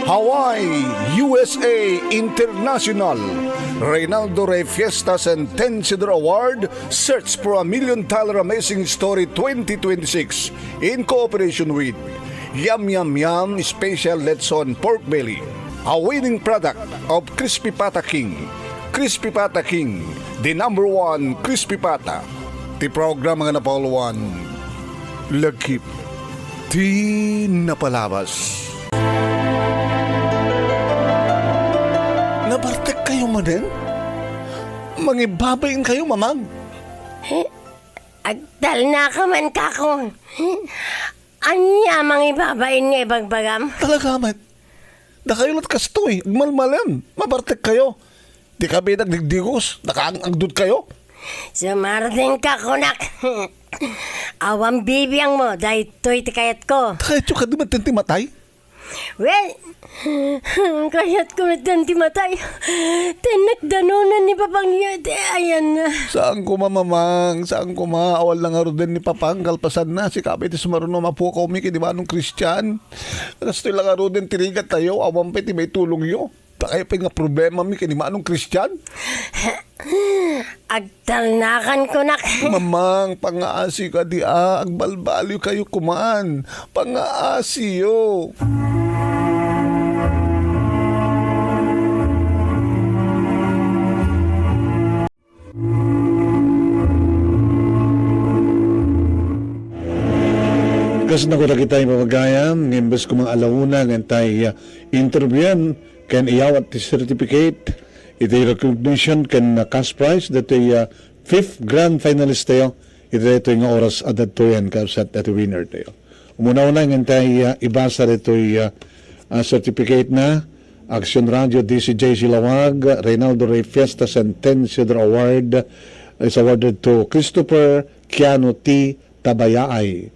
Hawaii, USA International, Reynaldo Rey Fiesta Sentenciador Award, Search for a $1 Million Amazing Story 2026 in cooperation with Yum Yum Yum Special Letson Pork Belly, a winning product of Crispy Pata King. Crispy Pata King, the #1 Crispy Pata. Ti program nga napawalawan, lagkip, di napalabas. Nabartek kayo manen? Mangibabayin kayo, mamang. Agdal na ka man kako. Anya mangibabayin nga ibagbagam? Talaga, mat. Nakayulat kasto eh. Agmalmalan. Mabartek kayo. Di kami nagdigdigos. Nakaangdud kayo. Sumardin ka kunak. Awang bibiyang mo dahil to'y tikayat ko. Takayat yung kadimat tinti matay? Well, kaya't kumitan ti matay. Tinagdanunan ni Papang Yate. Ayan na. Saan ko mamamang? Saan ko maawal lang aro din ni Papang? Kalpasan na. Si Kapit is maruno mapukaw mi kini manong Christian. Kastoy lang aro din tirigat tayo. Awang peti may tulong yo. Takay pa nga problema mi kini manong Christian. Agtalnakan kunak. Mamang, pangaasi ka di agbalbalyo kayo kumaan. Pangaasi yo. Kasi na ko na kita yung pamagayam, ngimbes ko mga alauna, ng tayo interviewan, kan iyawat ti certificate, iti recognition kan cash prize, dati 5th grand finalist tayo, ito yung oras adat to yan, kapsat at winner tayo. Umuna-una ng tayo ibasa dito yung certificate na, Action Radio DCJ Silawag, Reynaldo Rey Fiesta Sentenciador Award, is awarded to Christopher Kiano T. Tabayaay,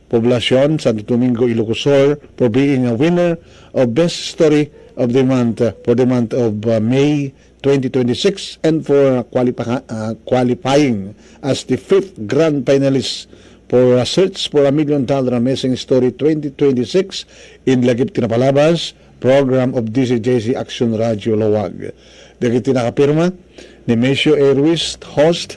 Poblacion, Santo Domingo, Ilocosur, for being a winner of Best Story of the Month for the month of May 2026 and for qualifying as the 5th grand finalist for a Search for a $1 Million Amazing Story 2026 in Lagip Tinapalabas, program of DCJC Action Radio Lawag. Dagiti nakapirma ni Mesio A. Ruiz, host,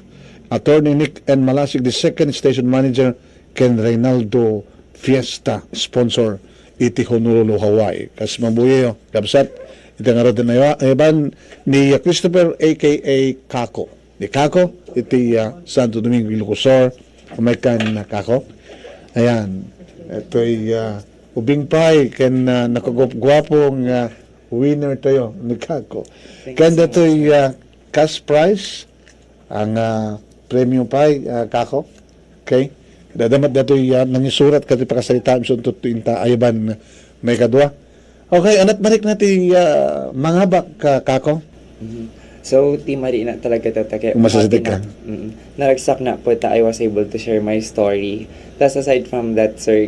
Attorney Nick N. Malasig, the second station manager, Ken Reynaldo Fiesta, sponsor, iti Honolulu, Hawaii. Kas mabuyo, kapsat, iti nga rin na iban ni Christopher a.k.a. Kako. Ni Kako, iti Santo Domingo, Ilocosur, American Kako. Ayan, ito'y ubing pay, ken nakagwapong winner tayo ni Kako. Kanda ito'y cash prize, ang premium pay, Kako. Okay? Dadamat dato nangisurat kati pakasalitaan so tutuinta ayaban may kadwa. Okay, anat balik natin mga bak kako. So, timari na talaga tatake. Masasadig ka. Naragsak na po I was able to share my story. Tapos aside from that, sir,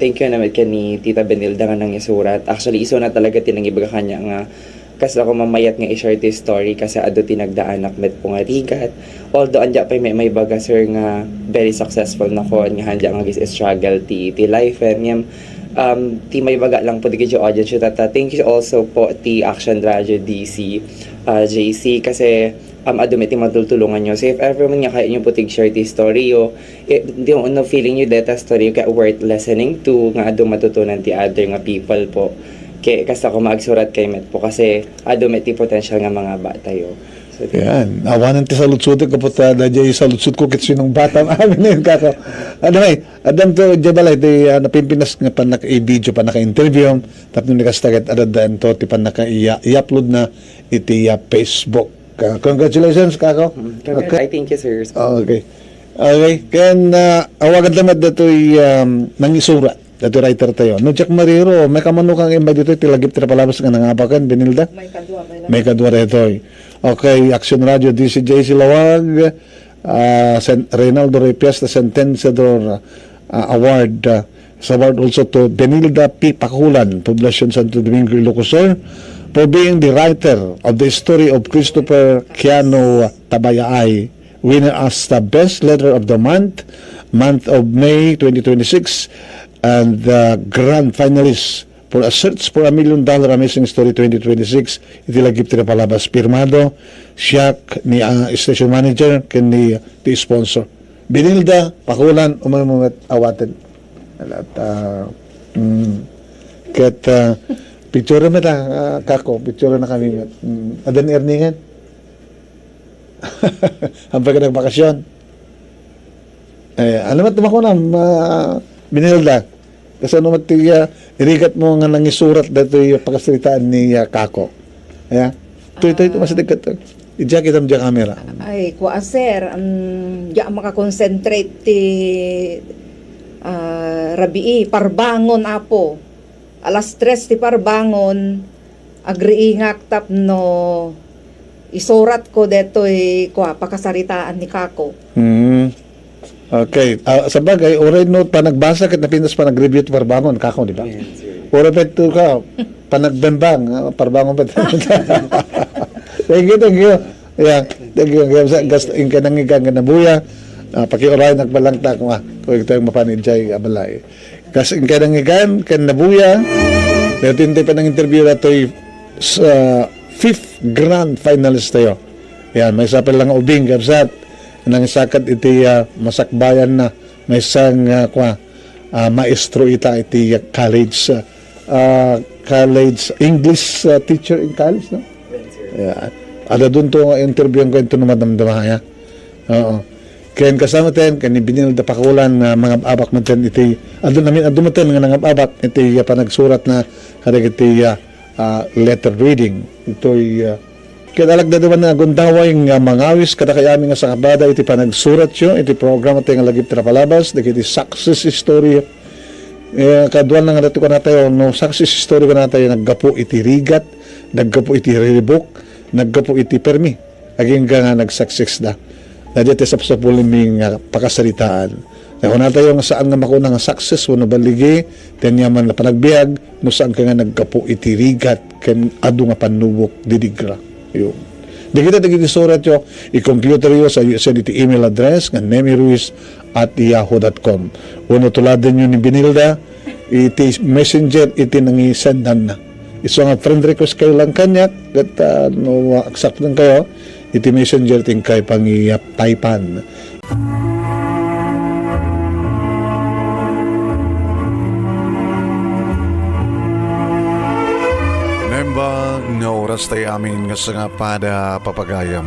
thank you naman ni Tita Benilda nga nang isurat. Actually, iso na talaga tinang ibaga kanya nga kasi ako mamayat nga i-share this story kasi ado tinagdaanak met po nga rigat. Although anja pa may baga sir nga very successful na ko nga handa nga struggle ti life and ti may baga lang po di kadyo audience tata. Thank you also po ti Action Radio DC JC kasi ado may ti matultulungan nyo. So if ever man nga kaya nyo putig share ti story yo, di mo no feeling you that story ka worth listening to nga ado matutunan ti other nga people po. Kasi ako magsurat kay Met po kasi adumiti potential nga mga bata yo. So, yan. Awanan ti sa lutsut ko po ta dajay sa lutsut ko kit sinong bata amin na yun kako. Ano may, adam to jabalay di napimpinas nga pan naka-video pa naka-interview tapos nung nakastagat adadan to ti pan naka-i-upload na iti Facebook. Congratulations kako. Okay. Thank you sir. Okay. Okay. Kaya awagan naman dato'y nangisurat. Dati writer tayo. No, Jack Mariro, may kamanukang imay dito, tilagip palabas nga nangapakan, Benilda? May kadwa rito. Okay, Action Radio, DCJ Silawag, Reynaldo Rey Fiesta Sentenciador Award. Award also to Benilda P. Pakulan, Poblacion Santo Domingo, Ilocosur, for being the writer of the story of Christopher Kiano Tabayaay, winner as the best letter of the month of May 2026, and the grand finalist for a search for $1 million Amazing Story 2026 iti lagip ti palabas pirmado siya ni station manager ken ni ti sponsor Binilda pakulan umamumet awaten at ket picture mo ta kako picture na kami adan earningan hampir ka nagbakasyon ano mat tumako na Binilda kasi ano mat irigat mo nga nangisurat dato yung pagkasalitaan ni kako ito masadag ka to ija kita mo camera Ay, kuha sir, di makakonsentrate ti rabii, parbangon apo. Alas 3 ti parbangon, agriingak tap no isurat ko detoy kuha pakasaritaan ni kako. Okay. Sa bagay, oray no, panagbasa kat napinas panag-review ti parbangon, kako, di ba? Yes, sir. Oray peto ka, panagbembang, parbangon pa. Thank you. Yeah, thank you. Gas ingka nang ikan na buya. Pakiuray nagbalangta ko kung ito yung mapanidjay abalay. Gas ingka nang ikan kan nabuya. Natintay pa ng interview na ito'y fifth grand finalist tayo. Yan, may sapal lang ubing kapsat. Nang sakat iti masakbayan na may isang maestro ita iti college English teacher in college, no? Yeah. Ada dun to nga interview ko ito namadamdama ya. Oo. Kaya kasama tayo, kaya Binilda pakulan nga mga abak natin iti, ado natin nga mga abak iti panagsurat na kadag iti letter reading. Ito'y kaya alagda naman na gundaway nga mangawis kada kayami nga sa kabada iti panagsurat yun, iti programa tayo nga lagip trapalabas, iti success story. Kaduan nga natin ko na tayo, no success story ko na tayo, naggapo iti rigat, naggapo iti ribok, naggapo iti permi aging nga nag-success na dati sa puliming pakasalitaan kung na tayo nga saan nga makuna nga success wano baligi tanya man na panagbiag no saan ka nga naggapo iti rigat ken adu nga panubok didigra yun di kita nagigisurat yo i-computer yo sa send iti email address nga nemiruiz@yahoo.com wano tuladan yun ni Binilda iti messenger iti nangisendan na iso nga friend request kayo lang kanya at no accept lang kayo iti messenger ting kay pangiyapaypan. Nemba nga oras tayo amin nga sa nga pada papagayam.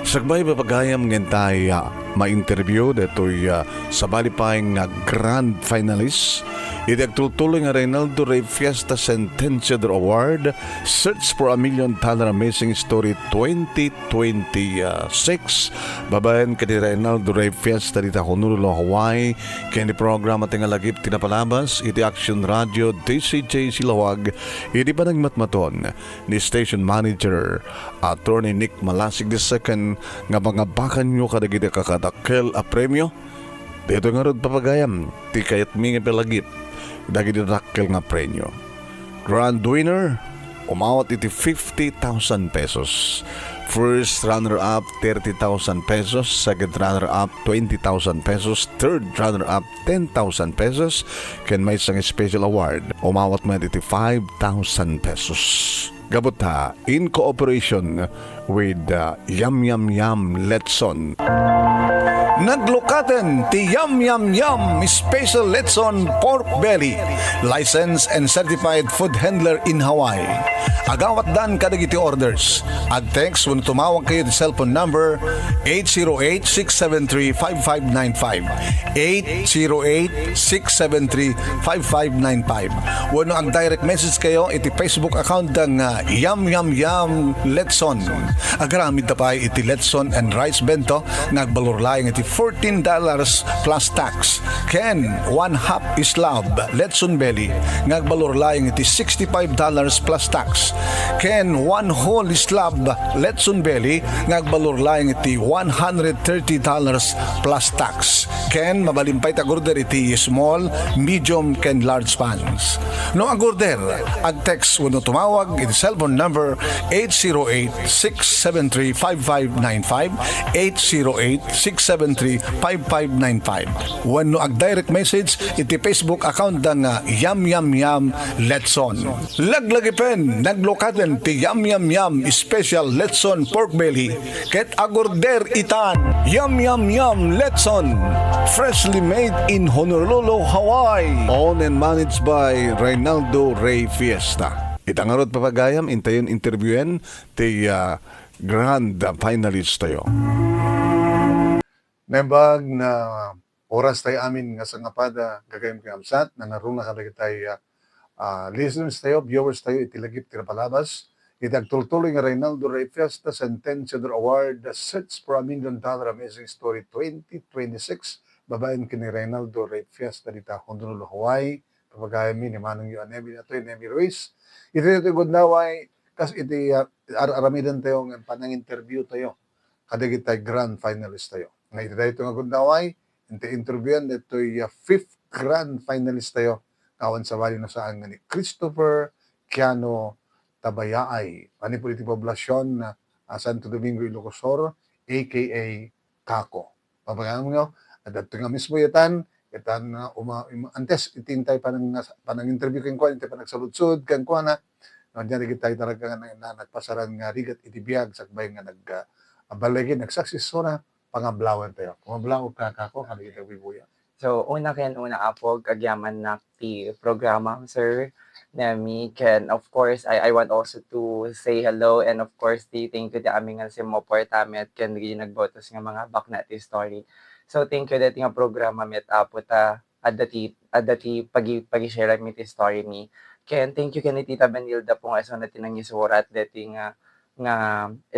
Sagbay papagayam ngentay ma-interview detoy sa balipay nga grand finalist iti agtultuloy nga Reynaldo Rey Fiesta Sentenciador Award Search for $1 Million Amazing Story 2026 babayan kadi Reynaldo Rey Fiesta dita Honolulu, Hawaii kaya programa tingalagip tinapalabas iti Action Radio DCJ Silawag iti panagmatmaton ni Station Manager Attorney Nick Malasig II nga mga bakan nyo kadagiti kakadakkel a premyo dito nga rod papagayam ti kayat mingi pelagip dagi didakkel nga premyo. Grand winner umawat iti 50,000 pesos. First runner-up 30,000 pesos, second runner-up 20,000 pesos, third runner-up 10,000 pesos, ken may isang special award umawat man iti 5,000 pesos. Gabot ha, in cooperation with Yum Yum Yum Letson. Naglukaten ti Yum Yum Yum Special Letson Pork Belly, licensed and certified food handler in Hawaii. Agawat dan kadagiti orders. Ag-text when tumawag kayo sa cellphone number 808-673-5595. 808-673-5595. Wano ang direct message kayo iti Facebook account ng Yum Yum Yum Letson. Agaramid na pa iti Letson and Rice Bento nagbalurlayang iti $14 plus tax. Ken, 1/2 islab Letson Belly nagbalurlayang iti $65 plus tax. Ken, 1 whole islab Letson Belly nagbalurlayang iti $130 plus tax. ken mabalimpay ta order iti small, medium ken large pans. No ag order, ag text wenno tumawag iti cellphone number 808-673-5595, 808-673-5595. Wenno ag direct message iti Facebook account da nga Yum Yum Yum Letson. Laglagi pen naglokaten ti Yum Yum Yum Special Letson Pork Belly ket ag order itan Yum Yum Yum Letson, freshly made in Honolulu, Hawaii. Owned and managed by Reynaldo Ray Fiesta. Itangarot papagayam, intayon interviewen ti grand finalist tayo. Nembag na oras tayo amin nga sangapada gagayam kamsat na naruna ka tayo listeners tayo, viewers tayo itilagip tirapalabas. Itagtultuloy nga Reynaldo Ray Fiesta Sentenciador Award, The Search for $1 Million Amazing Story 2026. Babayan kini Reynaldo Ray Fiesta dita Honolulu, Hawaii. Papagaya mi ni Manong Yu Anebi na to, Nemi Ruiz. Ito good naway, kasi iti aramidan tayo ng panang interview tayo. Kadagit tayo grand finalist tayo. Nga ito tayo nga good naway, iti interviewan ito yung fifth grand finalist tayo. Kawan sa wali na saan nga ni Christopher Kiano Tabayaay, Panipuliti Poblasyon na Santo Domingo, Ilocosur, a.k.a. Kako. Papagano nyo, at ito nga mismo yatan antes itintay panang interview kang kuan, itintay panang saludsud kang kuan na, nandiyan tayo talaga na nagpasaran nga rigat itibiyag, sakbay nga balagin, nagsaksis na, pangablawan tayo. Kumablaw ka Kako, kanigit ang bibuya. So, una apog, agyaman na ti programa, sir. Nami can, of course, I want also to say hello and of course, thank you the aming nga si Mopor tami at can rin nagbotos nga mga back na ti story. So, thank you that nga programa met apo ta at dati pag-share mi ti story mi. Ken, thank you ni Tita Benilda po nga iso na tinang isurat dati nga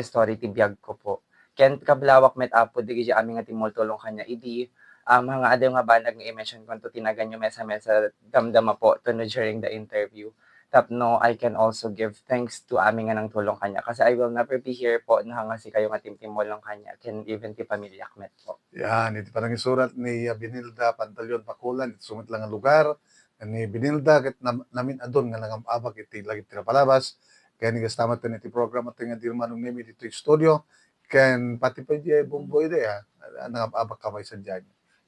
story ti biyag ko po. Ken, kablawak met apo di aming nga timultulong kanya idi mga adaw nga banag nga i-mention ko to tinagan nyo mesa-mesa damdama po to no during the interview. Tapno, I can also give thanks to aming nga ng tulong kanya kasi I will never be here po na nga si kayo nga timtimulong kanya can even ti pamilyak met po. Yan, ito parang isurat ni Benilda Pantalyon Pakulan, ito sumit lang ang lugar ni Benilda, kat namin adon nga nangambabag iti lagi tinapalabas, kaya ni gastamat iti program at nga dirmanong nimi dito yung studio, kan pati pa di bumboy de nangambabag kamay sa dyan.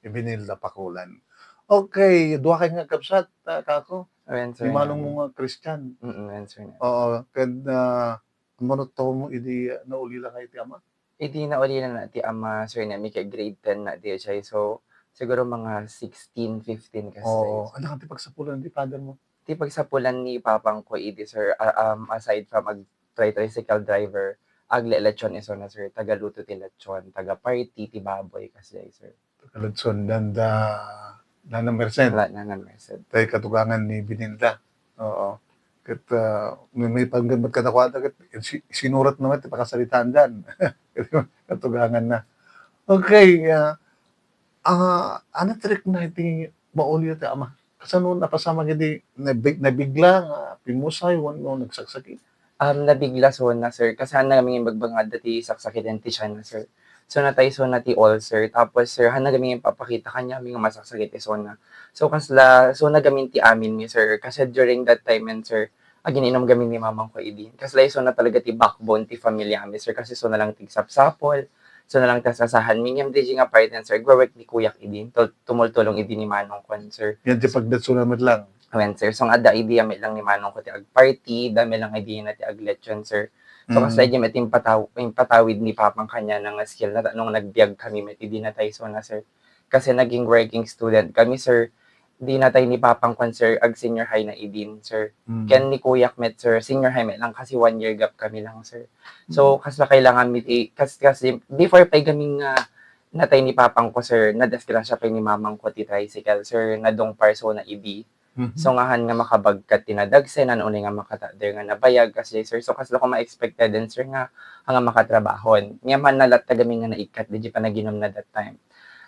Benilda Pakulan. Okay, duha kay nga kapsat, Kako. Di manong mga Christian. Answer na. Oo, manot mo, idi naulila kay ti ama? Idi naulila na ti ama, sir, na may grade 10 na di siya. So, siguro mga 16, 15 kasi. Oo, ano ka ti pagsapulan ti father mo? Ti pagsapulan ni papang ko, idi, sir, aside from tricycle driver, agle-lechon iso na, sir, taga-luto ti lechon, taga-party, ti baboy kasi, sir. Kaludson, Nanang Merced. Nanang Merced. Tayo katugangan ni Benilda. Oo. Kat may panggamot ka na kwata, sinurat naman, pakasalitaan dyan. Katugangan na. Okay, ano trick na iti mauli iti ama? Kasi noon napasama gidi, nabigla, pimusay, nagsaksakit. Nabigla so na, sir, kasi namin magbangad dati saksakit ti siya na, sir. So natay so na ti all, sir. Tapos, sir, namin papakita kanya mga masaksakit iso na. So nagamin ti amin mi, sir. Kasi during that time, and sir, gininom gamin ni mamang ko idin. Kasi so na talaga ti backbone ti familya mi, sir. Kasi so na lang ti sapsapol, so na lang ti sasahan. Minyam di nga partner, sir. Gawag ni kuyak idin. Tumultulong idin ni manong ko, sir. Yan ti pagdatsunamat lang. Awen, sir. So ada idea mi lang ni manong ko ti ag-party, dami lang idea na ti ag-lechon, sir. So, kasi medyo may patawid ni papang kanya ng skill na nung nagbiag kami, may di na tayo so na, sir. Kasi naging working student kami, sir. Di na tayo ni papang kwan, sir, ag senior high na idin, sir. Ken ni Kuyak met, sir, senior high met lang kasi 1 year gap kami lang, sir. So, kasi kailangan kasi before pa gaming natay ni papang ko, sir, nadeskrasya pa ni mamang ko ti tricycle, sir, na dong parso na idi. So ngahan nga makabagkat tinadagsen ano nga makatader nga nabayag kasi sir so kaslo ko ma-expected din sir nga makatrabahon. Ngaman nalat tagami nga naikat di pa naginom na that time.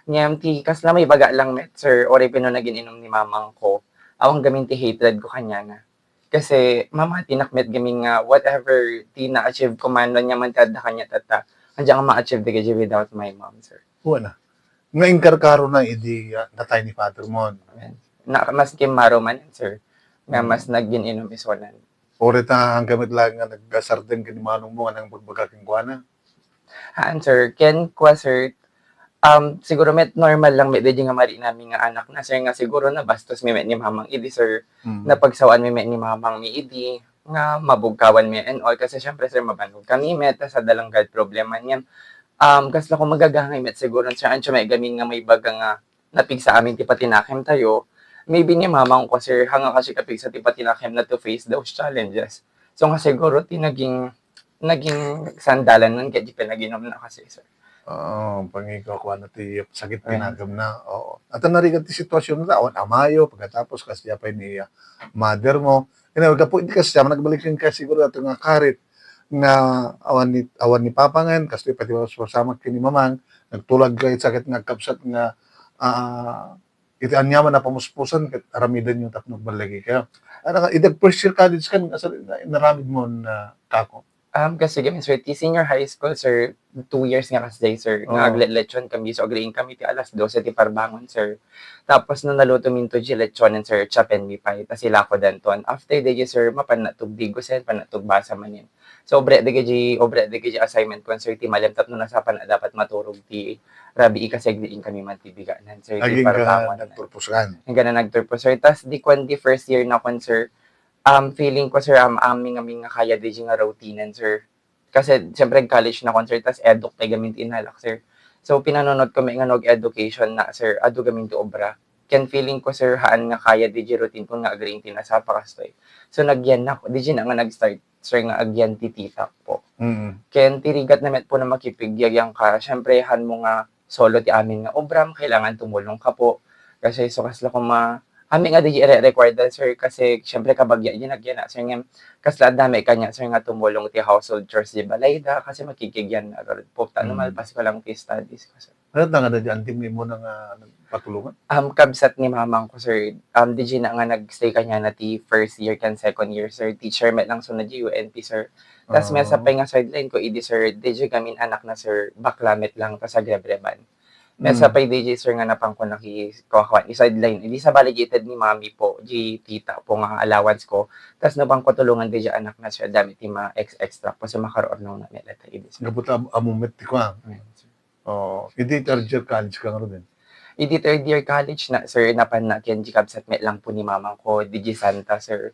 Ngam ti kasla may baga lang met sir ore pino nagiinom ni mamang ko. Awang gamin ti hatred ko kanya na. Kasi mama tinakmet gaming nga whatever ti na-achieve ko man nya man kada kanya tata. Andiyan nga ma-achieve di without my mom sir. Wala. nga inkarkaro na idi natay ni father mo. Na mas kimaro man sir nga mas nagin-inom isonan. Ore ta ang gamit lang nga naggasarden kini manong mo nga nang pagbagaking kuana. Haan sir, ken kwa sir, siguro met normal lang met di nga mari namin nga anak na sir nga siguro na bastos mi met ni mamang idi sir, na pagsawaan mi met ni mamang mi idi, nga mabugkawan mi and all kasi syempre sir mabanog kami met sa dalanggad problema niyan. Kasla ko magagangay met siguro sir ancho may gamin nga may baga nga napig sa amin ti patinakem tayo. Maybe ni mamang ko sir hanga kasi kapig sa ti patinakem na to face those challenges. So nga siguro ti naging sandalan nun kaya di pinaginom na kasi sir. Pangiko ko na ti sakit pinagam na. Oo. At narigat ti sitwasyon na awan amayo pagkatapos kasi pa ni mother mo. Ina ka po hindi kasi nagbalik din ka siguro ato nga karit nga awan ni papa ngan kasi pati sama kini mamang nagtulag kay sakit nga kapsat nga iti anyaman na pamuspusan ket aramidan yung tapnog balagi kayo. Ano ka idag first year college kan naramid mo na kako. Kasi kami sir, ti senior high school sir, 2 years nga kasi sir, Oo. nga aglet-lechon kami, so agreeing kami ti alas 12 ti parbangon sir. Tapos nung naluto minto di lechonen sir, chapen mi pay, tas sila ko danton. After di sir, mapanatog digo sen, panatog basa manin. So obre di assignment ko sir, ti malem tapno na sa na dapat maturog ti rabi kasi agreeing kami man ti biganan sir, ti Aging ka parbangon. nagpurpusan. Yung ganun nagturpo sir. Tas di kwan di first year na kwan sir, feeling ko sir, aming nga kaya di nga routine sir. Kasi siyempre college na kwan sir, tas eduk tayo gamin tinalak sir. So pinanonod ko may nga education na sir, adu gamin ti obra. Ken feeling ko sir, haan nga kaya di routine ko nga agreeing tinasapa kastoy. So nagyan na ko, di na nga nag-start sir nga agyan ti tita po. Ken tirigat na met po na makipigyayang ka, siyempre han mo nga solo ti amin nga obram, kailangan tumulong ka po. Kasi so kasla ko amin nga di required sir kasi syempre kabagya din nagyan na sir nga kasla dami kanya sir nga tumulong ti household chores di balayda kasi makikigyan na po ta malpas ko lang ti studies ko sir. Ano nga na di antim mo na nga patulungan? Kabsat ni mamang ko sir, di na nga nagstay kanya na ti first year kan second year sir, teacher met lang sunod di UNT sir. Tas may sapay nga sideline ko idi sir, di gamin anak na sir, baklamet lang tas agrebreban. May sapay DJ sir nga napang ko nakikuha i-sideline. Hindi sa validated ni mami po, tita po nga allowance ko. Tapos napang ko tulungan DJ anak na sir, dami ti extra po sa makaroon ng namelata ibis. Gabuta amumet ti kwa. Hindi third year college ka nga rin. Hindi third year college na sir, napan na ken kabsat met lang po ni mamang ko, DJ Santa sir.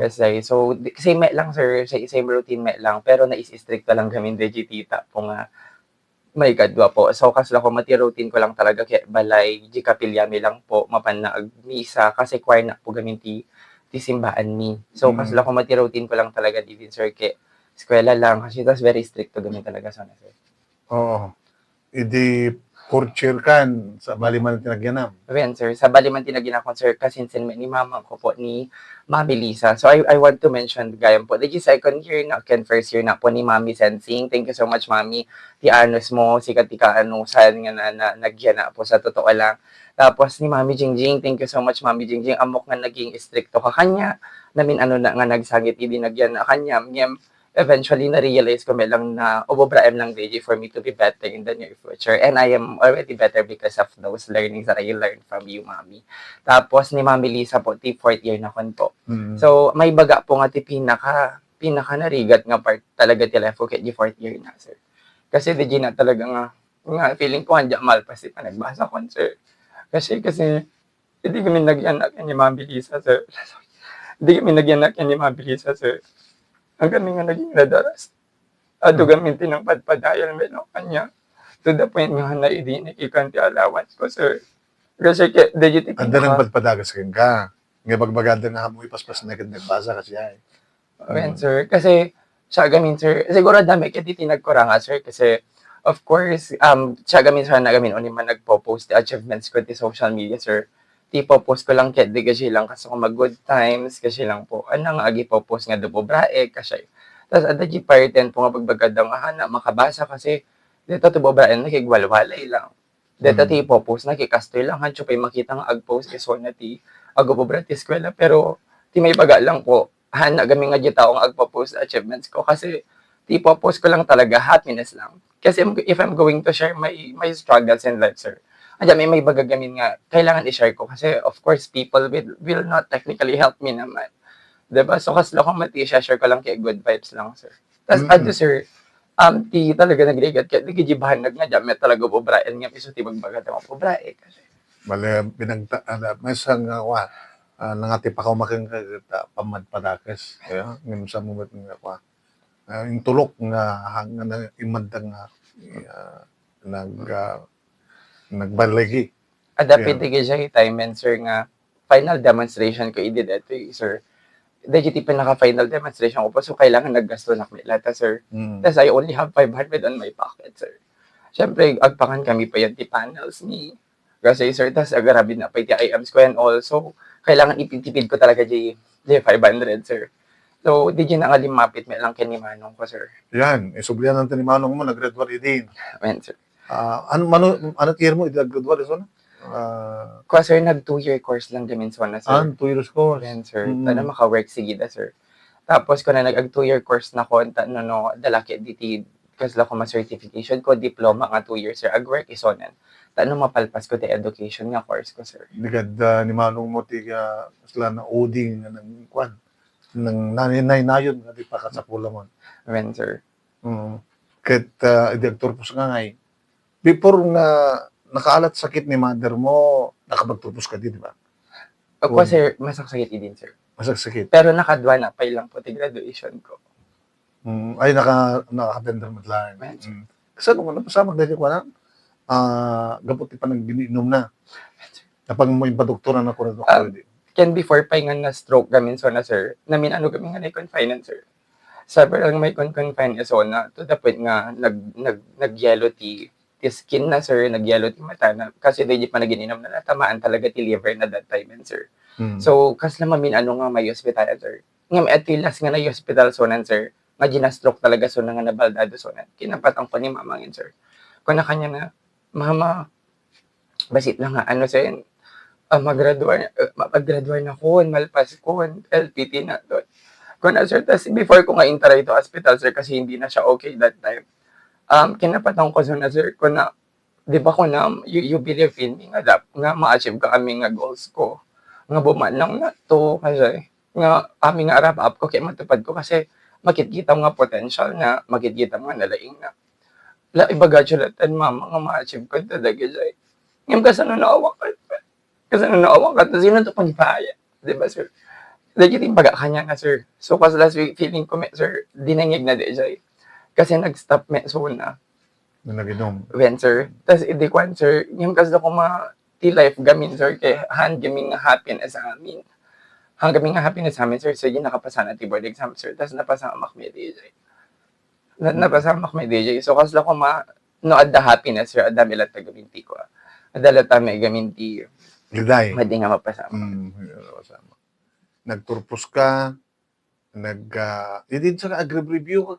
Kasi so same met lang sir, same routine met lang, pero na-strict lang kami DJ tita po nga may kadwa po. So, kasla ko, mati-routine ko lang talaga kaya balay, di kapilyami lang po, mapan na misa, kasi choir na po gamin ti simbaan mi. So, kasla ko, mati-routine ko lang talaga di din, sir, kaya eskwela lang, kasi tas very strict to gamin talaga sana, sir. Oo. Idi fourth year kan sa baliman tinagyanam. Ayan, sir, sa baliman tinagin ako, sir, kasi ni mama ko po, ni Mami Lisa. So, I want to mention, gayam po, the second year na, ken first year na po ni Mami Sensing. Thank you so much, Mami. Ti anos mo, sikat ti kaanusan nga na nagyan na po sa totoo lang. Tapos ni Mami Jingjing, thank you so much, Mami Jingjing. Amok nga naging stricto ka kanya. Namin na nga nagsangit, hindi nagyan na kanya. Eventually, na-realize ko may lang na ubobraem lang DJ for me to be better in the near future. And I am already better because of those learnings that I learned from you, Mami. Tapos, ni Mami Lisa po, ti fourth year na kon po. So, may baga po nga ti pinaka narigat nga part talaga ti lefo kaya di fourth year na, sir. Kasi di na talaga nga feeling ko handya malpas pa nagbasa kon, sir. Kasi, hindi kami nagyanak ni Mami Lisa, sir. Hindi kami nagyanak ni Mami Lisa, sir. Ang kami nga naging nadaras. Ado gamitin ng padpadayan mo kanya. To the point nga na hindi nakikanti allowance ko, sir. Kasi digit Anda nang padpadagas ka. Nga bagbagada nga mo ipaspas na nagbasa kasi ay. Ayan, sir. Kasi siya gamin, sir. Siguro dami kaya tinagkuranga, sir. Kasi of course, siya gamin, sir, na gamin. Oni man nagpo-post the achievements ko ti social media, sir. Post ko lang kaya di kasi lang kasi kung mag-good times kasi lang po. Anang agi post nga dubo brae kasi. Tapos ada di parten po nga pagbagadang ahana makabasa kasi dito tubo brae nakigwalwalay lang. Dito post nakikastoy lang hancho pay makita nga ag-post iso na ti agubo brae ti eskwela pero ti may baga lang po. Hana gami nga di tao nga agpo-post achievements ko kasi post ko lang talaga happiness lang. Kasi if I'm going to share my struggles in life, sir, Ayan, may bagagamin nga, kailangan i-share ko kasi of course people will not technically help me naman. Diba? So, kaslo kong mati, share ko lang kay good vibes lang, sir. Tapos, Mm-mm. ado, sir, ti talaga nagrigat ka, di gijibahan nga dyan, may talaga bubrain nga, piso ti magbagat ang bubrae. Kasi, Bale, may isang nangati pa ko makang pamadpadakes. Kaya, ngayon sa moment nga kwa. Yung tulok nga hanga imandang nagbaligi. adapid Yeah. yeah. Siya time and sir nga, final demonstration ko, i-did ito, sir. Dahil pinaka-final demonstration ko po, so kailangan naggasto na kami lahat, sir. Mm. Tapos I only have 500 on my pocket, sir. Siyempre, agpangan kami pa yung panels ni kasi, sir, tapos agarabi na pa yung IMs ko and also, kailangan ipitipid ko talaga di 500, sir. So, di dyan nakalimapit, may lang kinimanong ko, sir. Yan, isublihan natin ni Manong mo, nag-graduate din. Amen, sir. Ano tier mo, nag-graduate so na? Kaya, sir, nag 2-year course lang gamin so na, sir. 2 years course. Amen, sir. Mm. Tana maka-work sigida, sir. Tapos, ko na nag 2-year course na ko, dalaki, diti, kasi lang ko ma-certification ko, diploma nga 2 years, sir. Ag-work isonan. Tano mapalpas ko ti education nga course ko, sir. Digad ni Manong mo, tiga, sila na oding ng kwan. Ng naninay-nayon nga di pa kasapula mo. Amen, sir. Kahit direktor po sa ngay. Before nga nakaalat sakit ni mother mo, nakapagtupos ka din, di ba? Ako, sir, masaksakit din, sir. Masagsakit. Pero nakadwa na pa lang po ti graduation ko. Ay, naka-attender mo lang. Right. Kasi nung napasamag dahil ko na, gapot pa nang giniinom na. Napag mo yung padoktora na ko na doktor. Can before pa nga na stroke gamin so na, sir, namin ano gamin nga na confine, sir. Sabi lang may confine so na, to the point nga, nag-yellow ti skin na, sir, nag-yellow ti mata na, kasi di pa nagininom na natamaan talaga ti liver na that time, sir. So, kas lang mamin ano nga may hospital, sir. Nga may atilas nga na hospital so nan, sir, nga ginastroke talaga so na nga nabaldado so nan. Kinapatang ko ni mamangin, sir. Kung na kanya na, mama, basit lang nga, ano, sir, mag-graduate na ko, malpas ko, LPT na doon. Kung na, sir, tas before ko nga intara ito hospital, sir, kasi hindi na siya okay that time. Kinapatang ko so na, sir, kung na, di ba ko na, you believe in me, nga ma-achieve ka kami nga goals ko. Nga buman lang na to, kasi, nga aming nga wrap up ko, kaya matupad ko, kasi, makikita nga potential na, makikita nga nalaing na. Ibagachulatan, mama, nga ma-achieve ko ito, dagi, sir. Ngayon, kasi nanaawak ka, kasi nanaawak ka, sino ito panipaya? Di ba, sir? Dagi yung baga kanya nga, sir. So, kasi last week, feeling ko, sir, dinangig na di, sir. Kasi nag-stop me, so na. Nag-inom. When, sir. Tapos, hindi ko, sir, yung kasi ko ti-life gamin, sir, kay hand gaming nga happiness sa amin. Hang gaming nga happiness sa amin, sir. So, yun nakapasa na ti board exam, sir. Tapos, napasamak me, DJ. Napasamak me, DJ. So, kasi ko no, at the happiness, sir, at dami lahat gaminti ko. At lahat may gaminti. Liday. Madi nga mapasama. Nagturpos ka, hindi sa agree-review ka,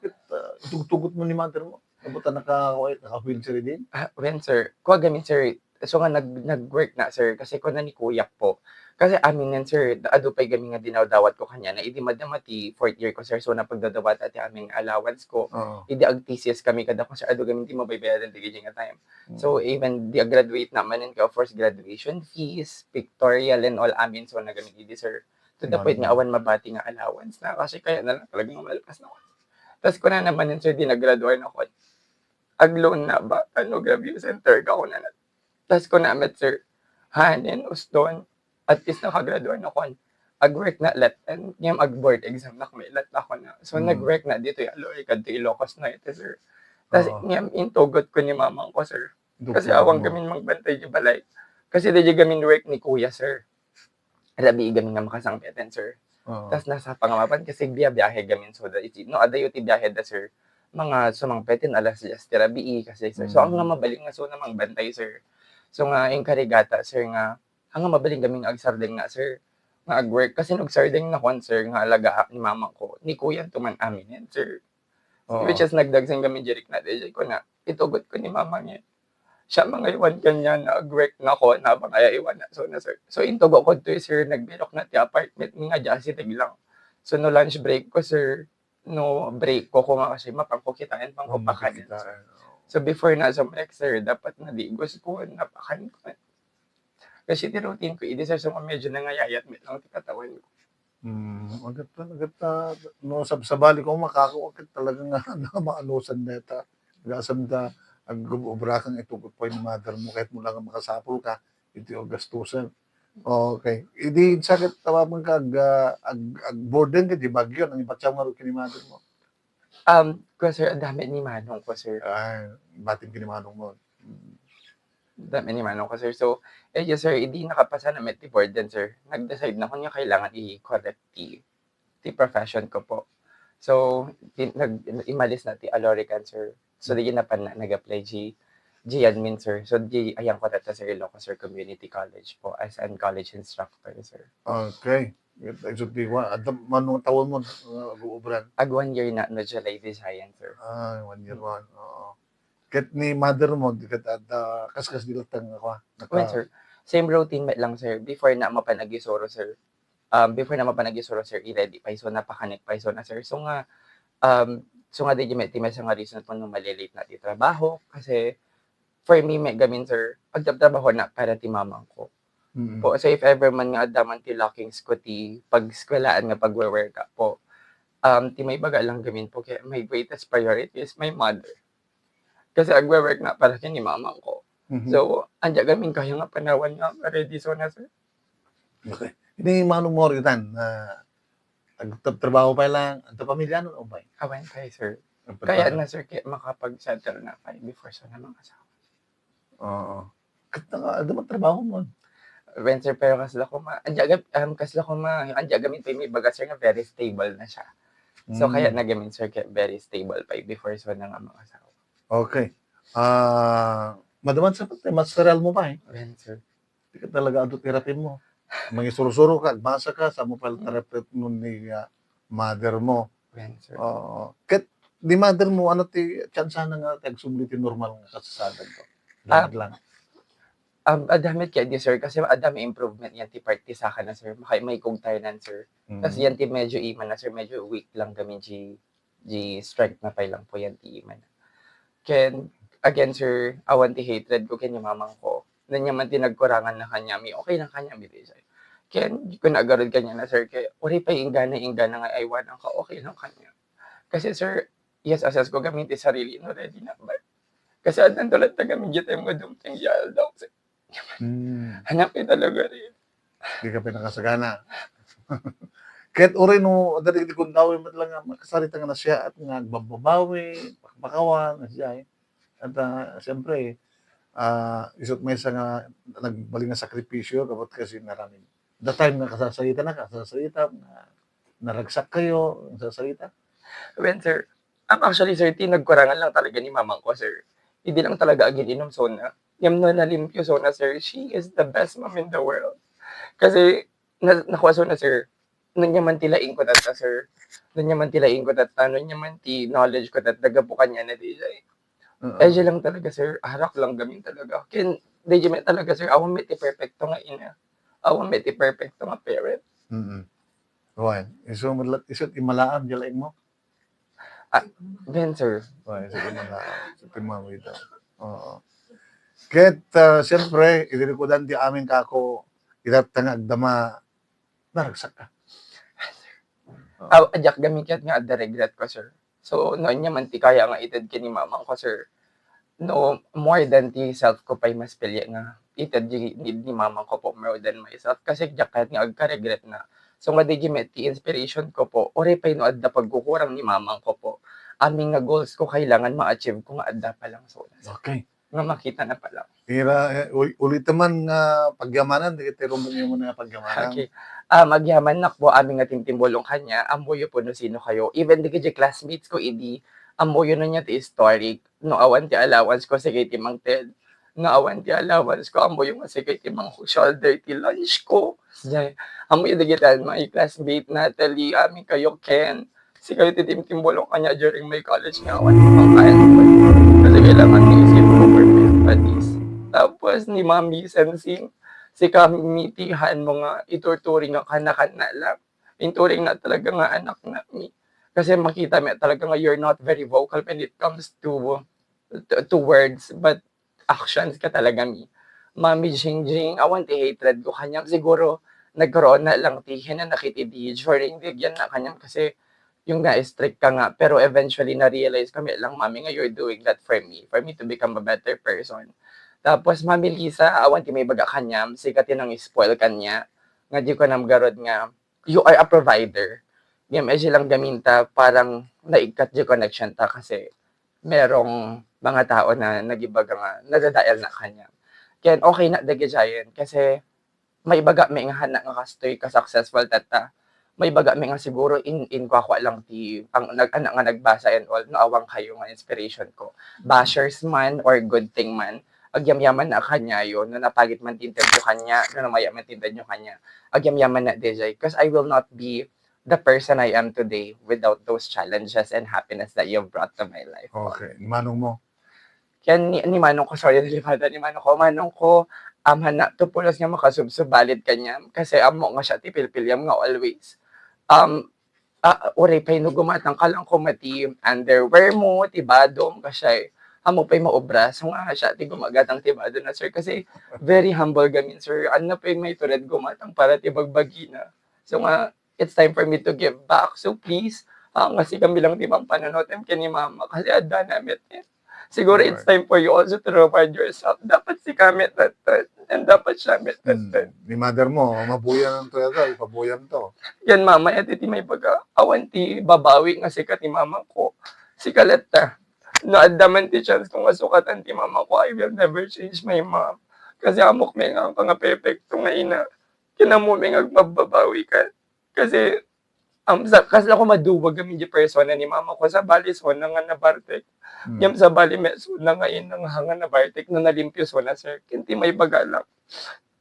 tugtugot mo ni mother mo. Nabuta naka-wheelchair din? When, sir, kuha gamin, sir, so nga nag-work na, sir, kasi ko na ni kuya po. Kasi amin yan, sir, ado pa'y gamin nga dinawdawat ko kanya na idi madamati 4th year ko, sir, so napagdadawat at aming allowance ko. Idi ag-TCS kami kada ko, sir, ado gamin di mabaybayaran di nga time. So even di graduate naman and of course graduation fees, pictorial and all amin, so na gamin idi, sir. To the point nga awan mabati nga allowance na kasi kaya na lang talagang malakas na ko. Tapos ko na naman yun, sir, di nag-graduate na ko. Ag-loan na ba? Ano, review center ka ko na. Tapos ko na met, sir, hanin, uston, at least nakagraduate na ko. Ag-work na let, and yung ag-board exam na kami, let ako na. So, nag-work na dito yung aloy, kadto Ilocos na ito, sir. Tapos, yung intugot ko ni mamang ko, sir. Kasi awang gamin magbantay yung balay. Kasi di gamin work ni kuya, sir. Rabi gamin nga makasangpitan, sir. Tapos nasa pangamapan kasi biyahe gamin so da no adayo ti biyahe da, sir. Mga sumangpetin alas 10 ti rabi kasi, sir. So ang nga mabaling nga so namang bantay, sir. So nga yung karigata, sir, nga ang nga mabaling gamin agsardeng nga, sir. Nga ag-work kasi nagsardeng na kon, sir, nga alaga ni mama ko. Ni kuya tuman amin yan, sir. Which is nagdagsang gamin jerik na DJ ko na itugot ko ni mama niya. Siya mga iwan kanya na ag-work na ko na bang kaya iwan na. So, na, sir. So, intugo ko to, sir, nagbirok na ti apartment nga jasi tiglang. So, no lunch break ko, sir, no break ko nga kasi mapangkukitaan pang kupakan. So before na sa sir, dapat naligos ko, napakan ko. Kasi ti routine ko, idi sir, so medyo nangayayat, may lang ti katawan ko. Agad no sa bali ko makako agad talaga nga na maanusan neta. Gasam da ag obra kang itugot pa ni mother mo kahit mo lang makasapol ka iti o gastusan. Okay. Idi sakit tawag ka ag burden ka di bagyo nang ipatsaw nga ro kini mother mo. Ko sir, ang dami ni Manong ko sir. Ay, batin kini manong mo. Dami ni Manong ko sir. So, yes sir, hindi nakapasa na med ti board din sir. Nag-decide na ko niya kailangan i-correct ti profession ko po. So, imalis na ti Alorican sir. So, di na pa na nag-apply G admin sir. So, ayan ko data sir Ilocos sir Community College po as an college instructor sir. Okay. Exotic wa adam manong tawon mo ag-ubran. Ag 1 year na no July Visayan sir. Ay, 1 year one. Oo. Ket ni mother mo di ket kaskas dilatang ako. Well, sir, same routine lang sir. Before na mapanagisoro sir. Before na mapanagisoro sir, i-ready pa so napakanik pa so na sir. So nga di may sa nga reason po nung malilate na ti trabaho kasi for me may gamin sir, pagtrabaho na para ti mamang ko. Po, so if ever man nga daman ti lockings ko ti pag-skwelaan nga pag-work ka po, ti may baga lang gamin po kaya my greatest priority is my mother. Kasi agwe-work na para kini mamang ko. So, anja gamin kaya nga panawan nga ready so na sir. Okay. Ini manong mo ritan na trabaho pa lang ang pamilya no ba? Awan kay sir. Kaya na sir kaya makapag-settle na pa before so na mga asawa. Oo. Ket nga ada trabaho mo. When sir, pero kasla ko anja gamin pa may baga sir nga very stable na siya. So kaya na gamin sir kaya very stable pa before so na nga mga asawa. Okay. Madaman sa material mo ba eh? When sir. Di ka talaga adto therapy mo. Mangisuro-suro ka, basa ka sa mo pala therapy nun ni mother mo. When sir. Oo. Ket di mother mo ano ti chance na nga tagsubli normal nga kasasadan ko. Lang. Adamit kaya di sir kasi adami improvement yan ti party sa akin na sir. May kong tayo sir. Kasi yan ti medyo iman na sir, medyo weak lang kami strength na pa lang po yan ti iman. Ken again sir, awan ti hatred ko kanya mamang ko. Nanya man ti nagkurangan na kanya mi, okay lang kanya mi sir. Ken ko nagarod kanya na sir kay uri pa ingana nga aywan ang ka okay lang kanya. Kasi sir, yes assess ko gamit ti sarili no ready na ba. Kasi adan tulad ta gamit jete mo dumping yal daw sir. Hanapin talaga rin. Di ka pinakasagana. Kahit uri no, dali kung dawin mo lang nga, makasarita nga na siya at nga bababawi, pakakawan, na siya eh. At siyempre, isot may isa nga nagbaling nga sakripisyo, kapag kasi naraming. The time nga kasasalita naragsak kayo, kasasalita. When sir, actually sir, nagkurangan lang talaga ni mamang ko sir. Hindi lang talaga agin inom sona. Yam no nalimpyo sona sir, she is the best mom in the world. Kasi, nakuha sona sir, nun man tilaing ko tata sir. Nun man tilaing ko tata, nun man ti knowledge ko tata, nagapukan niya na di siya. Edge lang talaga sir, harak lang gamin talaga. Ken, di talaga sir, awan may ti perfecto nga ina. Awan may ti perfecto nga parent. Well, isot imalaam jalaing mo. Then sir. Well, isot imalaam. Isot imalaam ito. Oo. Ket, siyempre, idirikudan di amin kako, itatang agdama, naragsak ka. Ajak gamin kaya nga the regret ko sir. So, noon niya man ti kaya nga ited kini mamang ko sir. No, more than ti self ko pa'y mas pilya nga ited ni mamang ko po more than myself. Kasi jakat nga agka-regret na. So, nga di met ti inspiration ko po, ore pa'y no adda pagkukurang ni mamang ko po. Aming nga goals ko kailangan ma-achieve ko nga adda pa lang so. Okay. Nga makita na pa lang. Ulit naman nga pagyamanan, di kita rumbo mo na pagyamanan. Okay. Magyaman na po aming nga timtimbolong kanya, amboyo po no sino kayo. Even di kaya classmates ko, idi, amboyo na niya ti story. No awan ti allowance ko sa kay timang Ted. No awan ti allowance ko, amboyo nga sa kay timang shoulder ti lunch ko. Amboyo di kita, my classmate Natalie, aming kayo Ken. Si kayo ti timtimbolong kanya during my college nga awan timang kain ko. Kasi kailangan ni-isip ko for my studies. Tapos ni Mami Sensing, si kamitihan mo nga ituturing nga kana-kana lang. Inturing na talaga nga anak na mi. Kasi makita mo talaga nga you're not very vocal when it comes to to words, but actions ka talaga mi. Mami Jingjing, awan ti hatred ko kanyang siguro nagkaroon na lang ti na nakitidi during bigyan na kanyang kasi yung na-strict ka nga. Pero eventually na-realize kami lang, mami nga you're doing that for me to become a better person. Tapos mami Lisa, awan ti may baga kanyam, sikat yun ang spoil kanya. Nga di ko namgarod nga, you are a provider. Di medyo lang gaminta, parang naikat di connection ta kasi merong mga tao na nagibaga nga, nadadael na kanya. Kaya okay na dagajayan kasi may baga may nga hana nga kastoy ka successful tata. May baga may nga siguro in kwakwa lang ti ang nag-ana nga nagbasa and all no awang kayo nga inspiration ko. Bashers man or good thing man agyamyaman na kanya yon no napagit man tinted nyo kanya no namaya man tinted nyo kanya agyamyaman na DJ because I will not be the person I am today without those challenges and happiness that you've brought to my life. Okay. Manong mo. Kaya ni Manong ko, sorry, nalipatan ni Manong ko, hana, tupulos nga makasubsubalit kanya, kasi amo nga siya, tipilpilyam nga always. Uray pa'y no gumatang ka lang kumati, underwear mo, tibadom, kasi amo pa'y maobra, so nga siya, ti gumagatang tibado na, sir, kasi very humble gamin, sir, ano pa'y may tured gumatang para tibagbagi na. So nga, it's time for me to give back, so please, kasi kami lang di bang pananotem kini mama, kasi ada namin siguro it's time for you also to reward yourself. Dapat si Kamit that and dapat siya met that. Ni mother mo, mabuyan ng toyota, ipabuyan to. Yan mama, at iti may baga, awan ti babawi nga sikat ni mama ko. Si Kaleta, naadaman ti chance kung masukatan ti mama ko, I will never change my mom. Kasi amok may nga ang pangapepekto nga ina. Kinamumi nga magbabawi ka. Kasi kasi ako maduwag kami di persona ni mama ko sa bali so na nga nabartek. Yam sa bali meso na nga inang hanga na bartek na nalimpyo so na sir. Kinti may bagalak.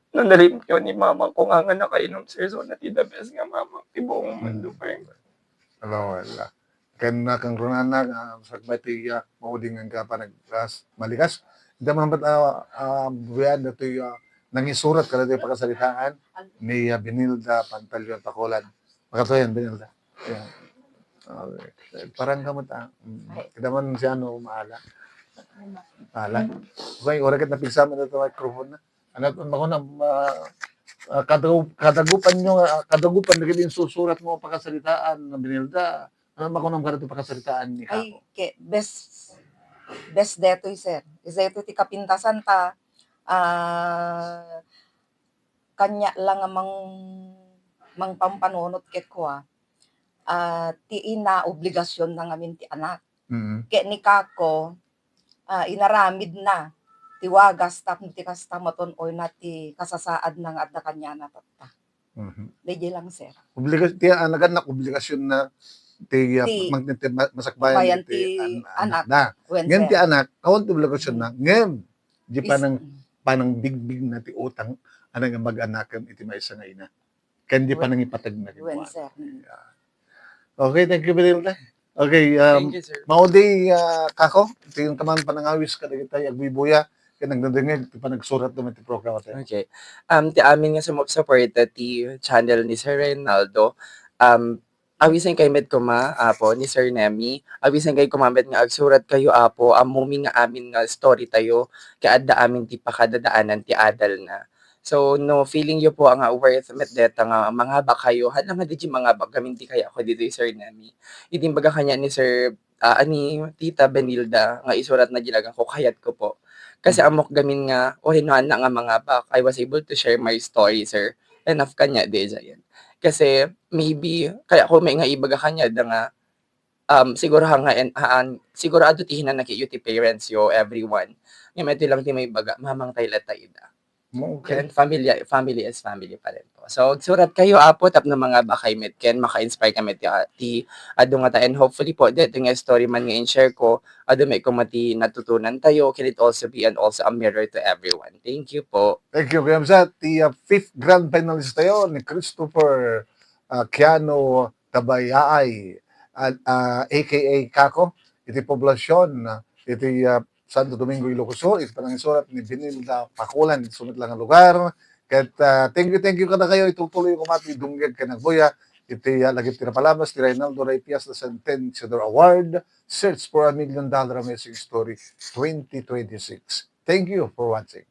Na nalimpyo ni mama ko nga nakainom sir so na ti the best nga mama. Ti buong mundo pa rin. Hello, wala. Kan na kang runana sa matiya maudingan ka pa naglas malikas. Hindi man ba't buyan na ito nangisurat ka na ito pakasalitaan ni Benilda Pantaleon Pacolan. Makatoyan, Benilda. Yan. Okay. Parang kamot kita man siya maala. Maala. Okay, ora kat napigsama na ito microphone na. Ano ako na kadagupan nyo, kadagupan na yung susurat mo pakasalitaan ng Benilda. Ano makunang ka na ito pakasalitaan ni Kako? Ay, best detoy, sir. Isa ito ti kapintasan ta, kanya lang amang mang pampanunot ket ko ti ina obligasyon na ngamin ti anak. Ket ni Kako, inaramid na, ti wagas tap ti kastamaton oy na ti kasasaad ng adda kanya na tatta. Medyo lang, sir. Obligasyon, ti anak obligasyon na ti masakbayan Bayan ti ti anak anak. na. Wen, Ngayon ti sir. anak, kawal ti obligasyon na. Ngayon, di Is- panang bigbig na ti utang, anang nga mag-anakan iti maisa nga ina. Kaya di panang ipatag na rin. Wen, sir. Okay, thank you, Benilda. Okay, Thank you sir. maudi, Kako, ito yung taman panangawis ka na kita, agbibuya, kaya nagdadangin, iti panagsurat naman ti programa tayo. Okay. Ti amin nga support ti channel ni Sir Reynaldo. Awisan kay med ko apo ni Sir Nemi. Awisan kay kumamet nga agsurat kayo apo amumi nga amin nga story tayo kay adda amin ti pakadadaanan ti adal na. So no feeling yo po ang worth met deta nga mga ba kayo hala nga di mga ba gamin ti kaya ako dito Sir Nemi. Itimbaga kanya ni Sir ani Tita Benilda nga isurat na gilagan ko kayat ko po. Kasi amok gamin nga o hinuan na nga mga bak I was able to share my story sir. Enough kanya di yan. Kasi maybe kaya ko may nga ibaga kanya da nga siguro nga sigurado ti hinan nakikita ti parents yo everyone. Nga medyo lang ti may baga mamang tayo ida. Okay. Ken family is family pa rin po. So surat kayo apo tap ng mga bakay met ken maka-inspire kami ti adu nga ta and hopefully po dito nga story man nga in-share ko adu may kumati natutunan tayo can it also be and also a mirror to everyone. Thank you po. Thank you, Kayamsa. The fifth grand finalist tayo ni Christopher Kiano Tabayay, aka Kako. Iti poblasyon, iti Santo Domingo, Ilocos, iti panangisurat ni Benilda Pacolan, iti sumit lang ang lugar. Kat thank you kada kayo, itutuloy ko mati, dunggag ka nagbuya. iti lagi tinapalabas ti Reynaldo Ray Pias the 10th Isidore Award, Search for $1 Million Amazing Story 2026. Thank you for watching.